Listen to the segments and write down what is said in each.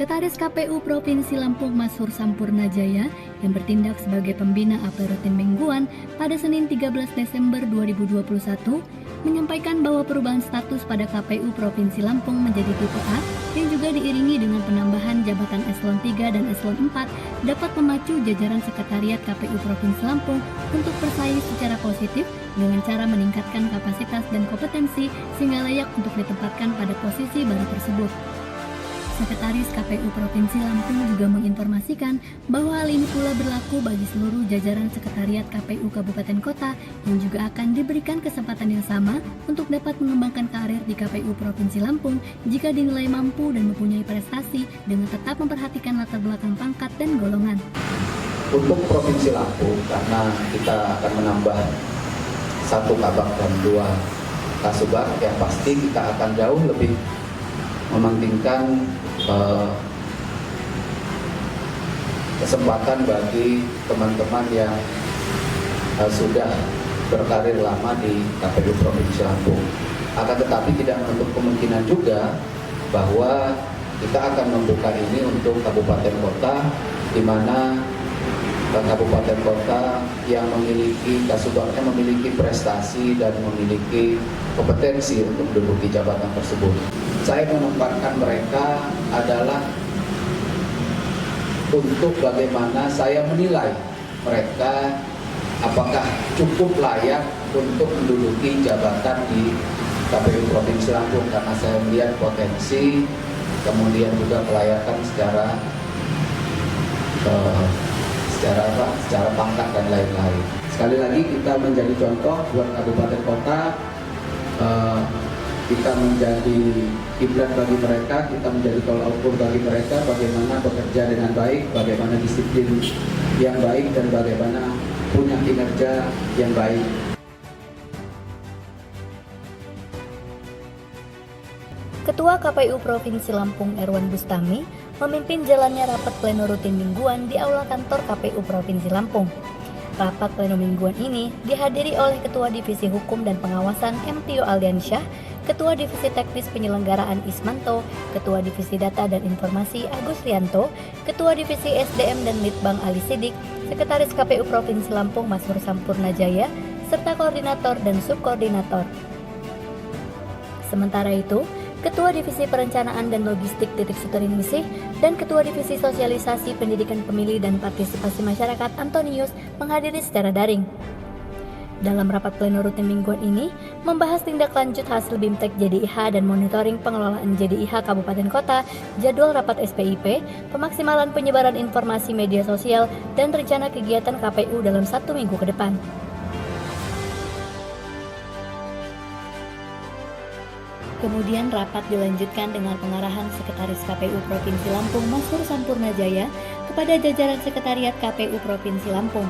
Sekretaris KPU Provinsi Lampung Masur Sampurna Jaya yang bertindak sebagai pembina apel rutin mingguan pada Senin 13 Desember 2021 menyampaikan bahwa perubahan status pada KPU Provinsi Lampung menjadi tipe A yang juga diiringi dengan penambahan jabatan eselon 3 dan eselon 4 dapat memacu jajaran sekretariat KPU Provinsi Lampung untuk bersaing secara positif dengan cara meningkatkan kapasitas dan kompetensi sehingga layak untuk ditempatkan pada posisi baru tersebut. Sekretaris KPU Provinsi Lampung juga menginformasikan bahwa hal ini pula berlaku bagi seluruh jajaran sekretariat KPU Kabupaten Kota yang juga akan diberikan kesempatan yang sama untuk dapat mengembangkan karir di KPU Provinsi Lampung jika dinilai mampu dan mempunyai prestasi dengan tetap memperhatikan latar belakang pangkat dan golongan. Untuk Provinsi Lampung, karena kita akan menambah 1 kabak dan 2 kasubag, yang pasti kita akan jauh lebih mementingkan kesempatan bagi teman-teman yang sudah berkarir lama di KPU Provinsi Lampung. Akan tetapi tidak menutup kemungkinan juga bahwa kita akan membuka ini untuk kabupaten kota, di mana kabupaten kota yang memiliki kasubagnya memiliki prestasi dan memiliki kompetensi untuk menduduki jabatan tersebut. Saya menempatkan mereka adalah untuk bagaimana saya menilai mereka apakah cukup layak untuk menduduki jabatan di KPU Provinsi Lampung, karena saya melihat potensi, kemudian juga kelayakan secara pangkat dan lain-lain. Sekali lagi kita menjadi contoh buat kabupaten kota, kita menjadi kiblat bagi mereka, kita menjadi tolak ukur bagi mereka bagaimana bekerja dengan baik, bagaimana disiplin yang baik, dan bagaimana punya kinerja yang baik. Ketua KPU Provinsi Lampung Erwan Bustami memimpin jalannya rapat pleno rutin mingguan di Aula Kantor KPU Provinsi Lampung. Rapat pleno mingguan ini dihadiri oleh Ketua Divisi Hukum dan Pengawasan M. Tio Aldiansyah, Ketua Divisi Teknis Penyelenggaraan Ismanto, Ketua Divisi Data dan Informasi Agus Rianto, Ketua Divisi SDM dan Litbang Ali Sidik, Sekretaris KPU Provinsi Lampung Masur Sampurna Jaya, serta koordinator dan subkoordinator. Sementara itu, Ketua Divisi Perencanaan dan Logistik Titik Suteriningsih dan Ketua Divisi Sosialisasi Pendidikan Pemilih dan Partisipasi Masyarakat Antonius menghadiri secara daring. Dalam rapat pleno rutin mingguan ini, membahas tindak lanjut hasil BIMTEK JDIH dan monitoring pengelolaan JDIH Kabupaten Kota, jadwal rapat SPIP, pemaksimalan penyebaran informasi media sosial, dan rencana kegiatan KPU dalam 1 minggu ke depan. Kemudian rapat dilanjutkan dengan pengarahan Sekretaris KPU Provinsi Lampung Masur Sampurna Jaya kepada jajaran Sekretariat KPU Provinsi Lampung.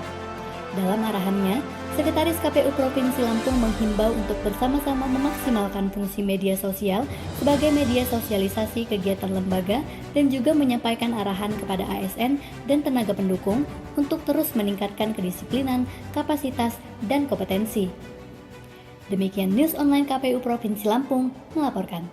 Dalam arahannya, Sekretaris KPU Provinsi Lampung menghimbau untuk bersama-sama memaksimalkan fungsi media sosial sebagai media sosialisasi kegiatan lembaga dan juga menyampaikan arahan kepada ASN dan tenaga pendukung untuk terus meningkatkan kedisiplinan, kapasitas, dan kompetensi. Demikian News Online KPU Provinsi Lampung melaporkan.